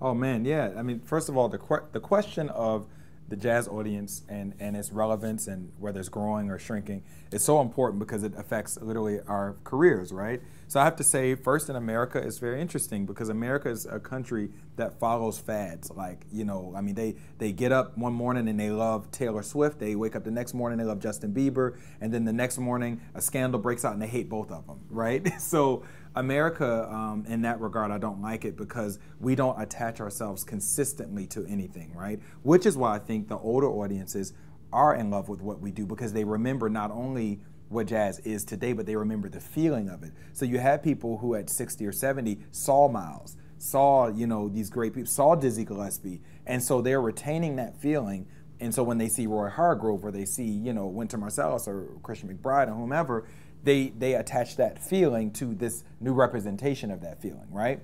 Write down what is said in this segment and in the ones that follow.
Oh man, yeah. I mean, first of all, the question of the jazz audience and its relevance and whether it's growing or shrinking is so important because it affects literally our careers, right? So I have to say, first in America, it's very interesting because America is a country that follows fads. Like, you know, I mean, they get up one morning and they love Taylor Swift. They wake up the next morning, they love Justin Bieber. And then the next morning, a scandal breaks out and they hate both of them, right? So America, in that regard, I don't like it because we don't attach ourselves consistently to anything, right? Which is why I think the older audiences are in love with what we do because they remember not only what jazz is today, but they remember the feeling of it. So you have people who at 60 or 70 saw Miles, saw, you know, these great people, saw Dizzy Gillespie, and so they're retaining that feeling. And so when they see Roy Hargrove or they see, you know, Wynton Marsalis or Christian McBride or whomever, they attach that feeling to this new representation of that feeling, right?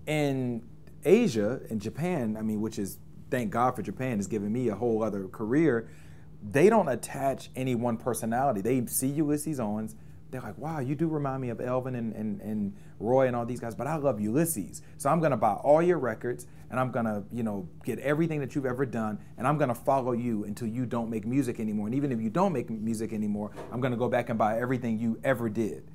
In Asia, in Japan, I mean, which is, thank God for Japan, has given me a whole other career, they don't attach any one personality. They see Ulysses Owens, they're like, wow, you do remind me of Elvin and Roy and all these guys, but I love Ulysses. So I'm gonna buy all your records and I'm gonna, you know, get everything that you've ever done and I'm gonna follow you until you don't make music anymore. And even if you don't make music anymore, I'm gonna go back and buy everything you ever did.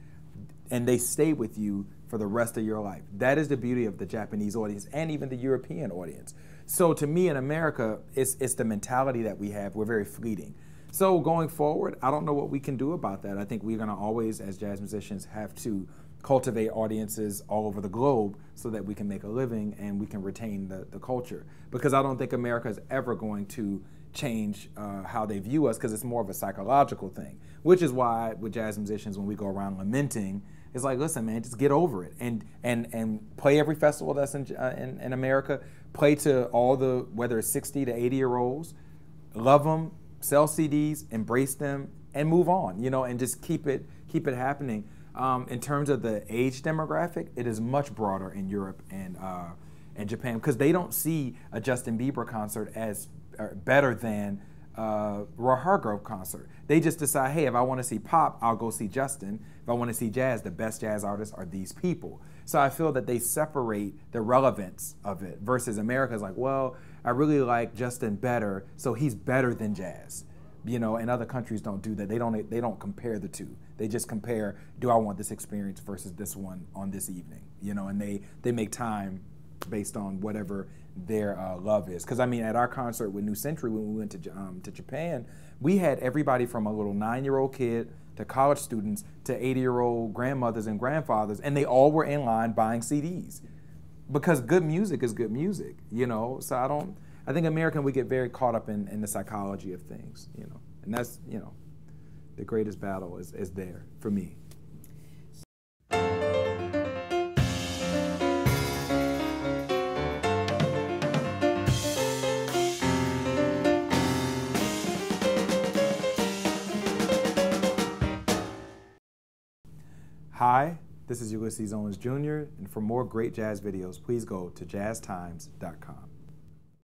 And they stay with you for the rest of your life. That is the beauty of the Japanese audience and even the European audience. So to me in America, it's the mentality that we have. We're very fleeting. So going forward, I don't know what we can do about that. I think we're gonna always, as jazz musicians, have to cultivate audiences all over the globe so that we can make a living and we can retain the culture. Because I don't think America is ever going to change how they view us because it's more of a psychological thing, which is why with jazz musicians, when we go around lamenting, it's like, listen, man, just get over it and play every festival that's in America, play to all the, whether it's 60 to 80-year-olds, love them, sell CDs, embrace them, and move on, you know, and just keep it happening. In terms of the age demographic, it is much broader in Europe and Japan because they don't see a Justin Bieber concert as better than Roy Hargrove concert. They just decide, hey, if I want to see pop, I'll go see Justin. If I want to see jazz, the best jazz artists are these people. So I feel that they separate the relevance of it versus America's like, well, I really like Justin better, so he's better than jazz. You know, and other countries don't do that. They don't compare the two. They just compare, do I want this experience versus this one on this evening? You know, and they make time based on whatever their love is. Because I mean, at our concert with New Century when we went to Japan, we had everybody from a little 9-year-old kid to college students to 80-year-old grandmothers and grandfathers, and they all were in line buying CDs because good music is good music. You know, so I think American, we get very caught up in the psychology of things, you know, and that's, you know, the greatest battle is there for me. Hi, this is Ulysses Owens Jr., and for more great jazz videos, please go to JazzTimes.com.